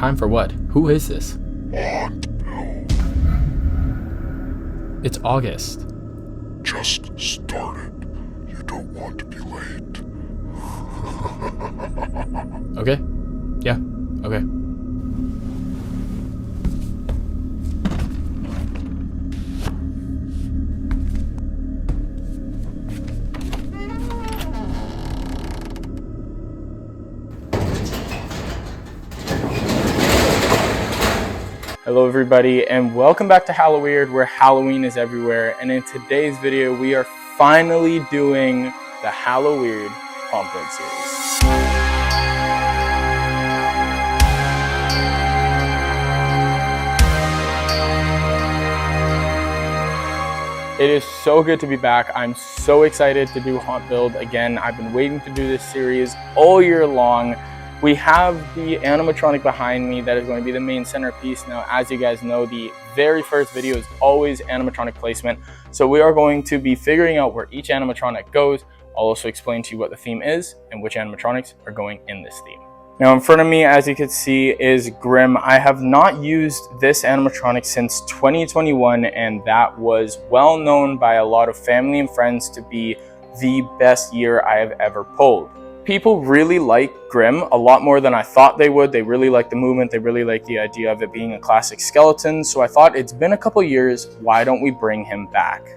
Time for what? Who is this? It's August. Just started. You don't want to be late. Okay. Yeah. Okay. Hello everybody, and welcome back to Halloweird, where Halloween is everywhere. And in today's video, we are finally doing the Halloweird Halloweird series. It is so good to be back. I'm so excited to do Haunt Build again. I've been waiting to do this series all year long. We have the animatronic behind me that is going to be the main centerpiece. Now, as you guys know, the very first video is always animatronic placement. So we are going to be figuring out where each animatronic goes. I'll also explain to you what the theme is and which animatronics are going in this theme. Now, in front of me, as you can see, is Grimm. I have not used this animatronic since 2021, and that was well known by a lot of family and friends to be the best year I have ever pulled. People really like Grimm a lot more than I thought they would. They really like the movement. They really like the idea of it being a classic skeleton. So I thought, it's been a couple years, why don't we bring him back?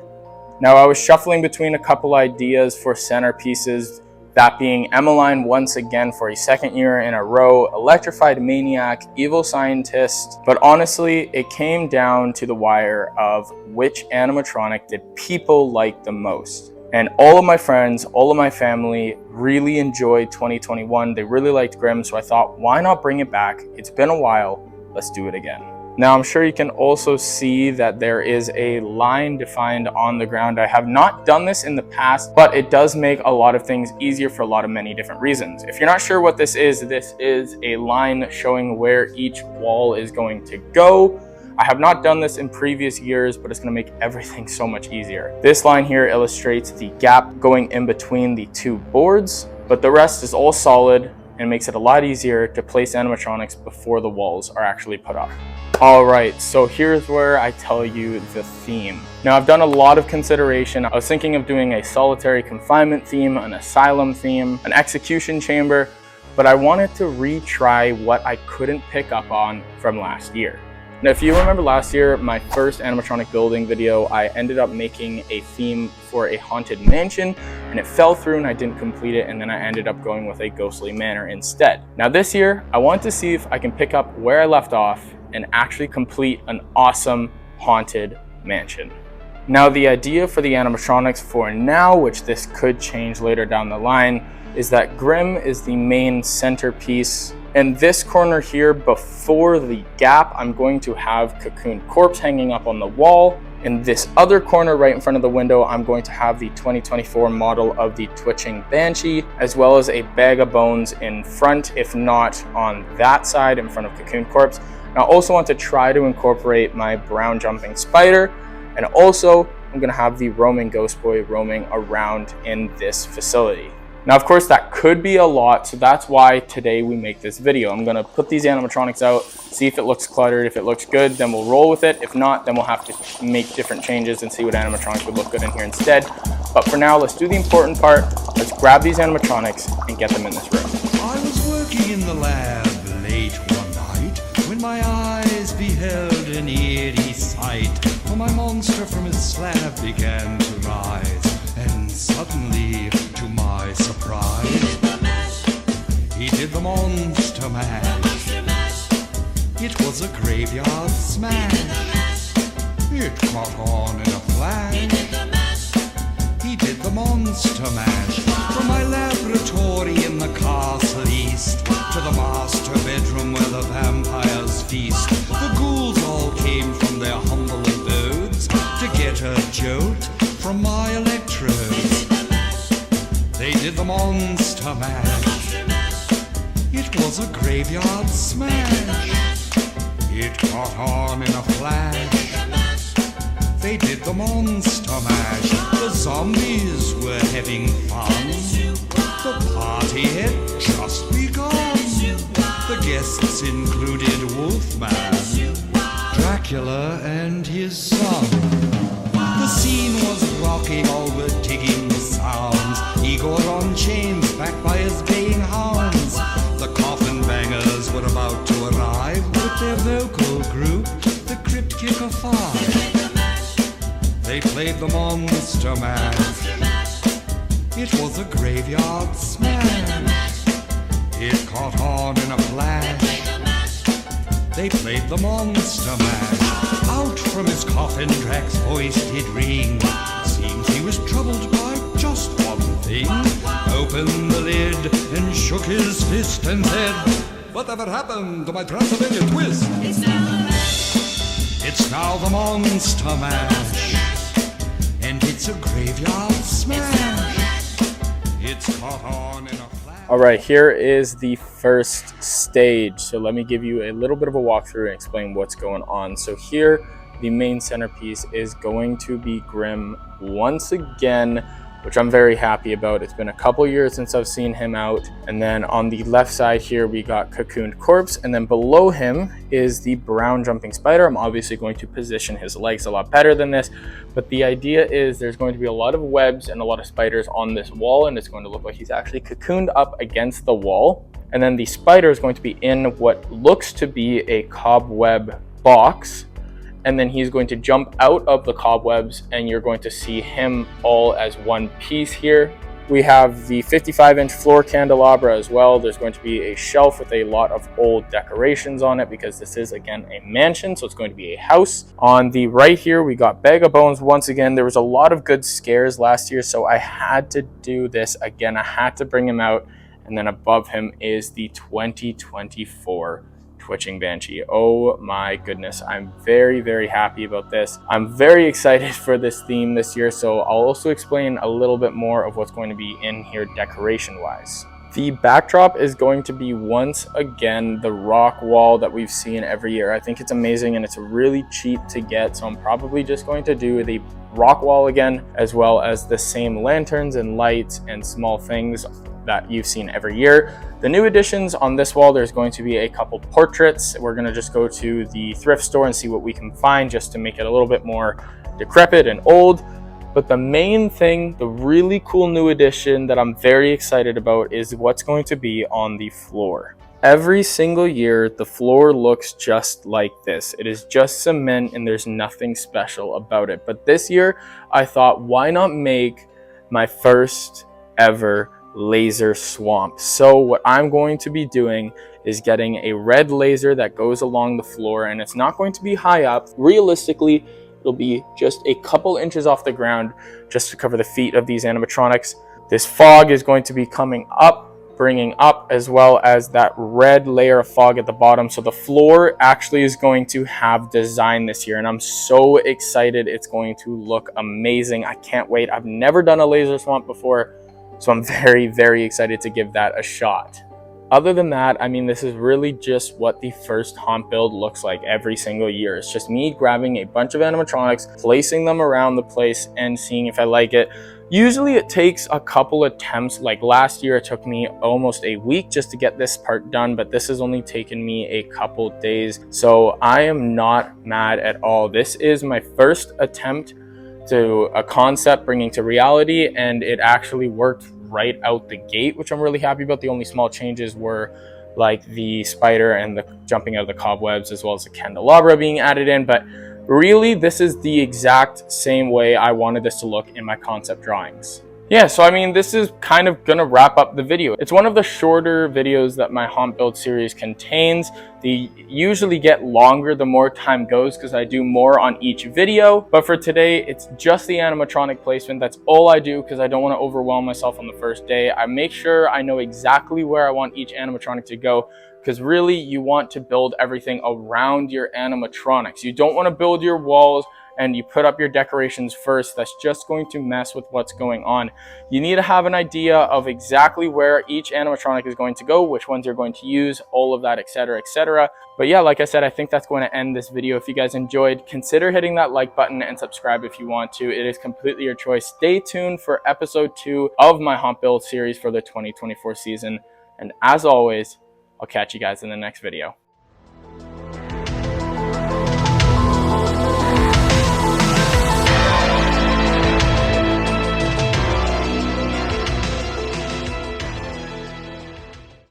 Now, I was shuffling between a couple ideas for centerpieces, that being Emmeline once again for a second year in a row, Electrified Maniac, Evil Scientist. But honestly, it came down to the wire of which animatronic did people like the most. And all of my friends, all of my family really enjoyed 2021. They really liked Grimm, so I thought, why not bring it back? It's been a while, let's do it again. Now, I'm sure you can also see that there is a line defined on the ground. I have not done this in the past, but it does make a lot of things easier for many different reasons. If you're not sure what this is a line showing where each wall is going to go. I have not done this in previous years, but it's going to make everything so much easier. This line here illustrates the gap going in between the two boards, but the rest is all solid and makes it a lot easier to place animatronics before the walls are actually put up. Alright, so here's where I tell you the theme. Now, I've done a lot of consideration. I was thinking of doing a solitary confinement theme, an asylum theme, an execution chamber, but I wanted to retry what I couldn't pick up on from last year. Now, if you remember last year, my first animatronic building video, I ended up making a theme for a haunted mansion, and it fell through and I didn't complete it, and then I ended up going with a ghostly manor instead. Now this year, I want to see if I can pick up where I left off and actually complete an awesome haunted mansion. Now, the idea for the animatronics for now, which this could change later down the line, is that Grimm is the main centerpiece. And this corner here, before the gap, I'm going to have Cocoon Corpse hanging up on the wall. In this other corner right in front of the window, I'm going to have the 2024 model of the Twitching Banshee, as well as a bag of bones in front, if not on that side in front of Cocoon Corpse. Now, I also want to try to incorporate my brown jumping spider, and also I'm going to have the roaming ghost boy roaming around in this facility. Now, of course, that could be a lot, so that's why today we make this video. I'm gonna put these animatronics out, see if it looks cluttered. If it looks good, then we'll roll with it. If not, then we'll have to make different changes and see what animatronics would look good in here instead. But for now, let's do the important part. Let's grab these animatronics and get them in this room. I was working in the lab late one night when my eyes beheld an eerie sight. For my monster from his slab began to rise, and suddenly, to my surprise, he did the monster mash. It was a graveyard smash. It caught on in a flash. He did the monster mash. From my laboratory in the castle east to the master bedroom where the vampires feast, the ghouls all came from their humble abodes to get a jolt from my electrodes. They did the monster mash. It was a graveyard smash. It caught on in a flash. They did the monster mash. The zombies were having fun. The party had just begun. The Guests included Wolfman, Dracula, and his son. The scene was rocking, all were digging the sounds. Igor on chains, backed by his baying hounds. The coffin bangers were about to arrive with their vocal group, the Crypt Kicker Five. They played the Monster Mash. It was a graveyard smash. It caught on in a flash. They played the Monster Mash. Out from his coffin, Drac's voice did ring. Seems he was troubled by just one thing. Opened the lid and shook his fist and said, "Whatever happened to my Transylvania twist?" It's now the Monster Mash, and it's a graveyard smash. It's caught on in a flash. All right, here is the first stage. So let me give you a little bit of a walkthrough and explain what's going on. So here, the main centerpiece is going to be Grimm once again, which I'm very happy about. It's been a couple years since I've seen him out. And then on the left side here, we got Cocooned Corpse. And then below him is the brown jumping spider. I'm obviously going to position his legs a lot better than this. But the idea is there's going to be a lot of webs and a lot of spiders on this wall. And it's going to look like he's actually cocooned up against the wall. And then the spider is going to be in what looks to be a cobweb box. And then he's going to jump out of the cobwebs and you're going to see him all as one piece here. We have the 55-inch floor candelabra as well. There's going to be a shelf with a lot of old decorations on it because this is, again, a mansion, so it's going to be a house. On the right here, we got Bag of Bones once again. There was a lot of good scares last year, so I had to do this again. I had to bring him out. And then above him is the 2024 Twitching Banshee. Oh my goodness, I'm very, very happy about this. I'm very excited for this theme this year, so I'll also explain a little bit more of what's going to be in here decoration wise. The backdrop is going to be once again the rock wall that we've seen every year. I think it's amazing and it's really cheap to get, so I'm probably just going to do the rock wall again, as well as the same lanterns and lights and small things that you've seen every year. The new additions on this wall, there's going to be a couple portraits. We're gonna just go to the thrift store and see what we can find just to make it a little bit more decrepit and old. But the main thing, the really cool new addition that I'm very excited about is what's going to be on the floor. Every single year, the floor looks just like this. It is just cement and there's nothing special about it. But this year, I thought, why not make my first ever laser swamp? So what I'm going to be doing is getting a red laser that goes along the floor, and it's not going to be high up. Realistically, it'll be just a couple inches off the ground just to cover the feet of these animatronics. This fog is going to be coming up, bringing up, as well as that red layer of fog at the bottom. So the floor actually is going to have design this year, and I'm so excited. It's going to look amazing. I can't wait. I've never done a laser swamp before, so I'm very, very excited to give that a shot. Other than that, I mean, this is really just what the first haunt build looks like every single year. It's just me grabbing a bunch of animatronics, placing them around the place and seeing if I like it. Usually it takes a couple attempts. Like last year, it took me almost a week just to get this part done, but this has only taken me a couple days. So I am not mad at all. This is my first attempt to a concept bringing to reality, and it actually worked right out the gate, which I'm really happy about. The only small changes were like the spider and the jumping out of the cobwebs, as well as the candelabra being added in, but really this is the exact same way I wanted this to look in my concept drawings. Yeah, so I mean, this is kind of gonna wrap up the video. It's one of the shorter videos that my haunt build series contains. They usually get longer the more time goes because I do more on each video. But for today, it's just the animatronic placement. That's all I do because I don't want to overwhelm myself on the first day. I make sure I know exactly where I want each animatronic to go, because really you want to build everything around your animatronics. You don't want to build your walls and you put up your decorations first. That's just going to mess with what's going on. You need to have an idea of exactly where each animatronic is going to go, which ones you're going to use, all of that, etc., etc. But yeah, like I said, I think that's going to end this video. If you guys enjoyed, consider hitting that like button and subscribe if you want to. It is completely your choice. Stay tuned for episode 2 of my haunt build series for the 2024 season. And as always, I'll catch you guys in the next video.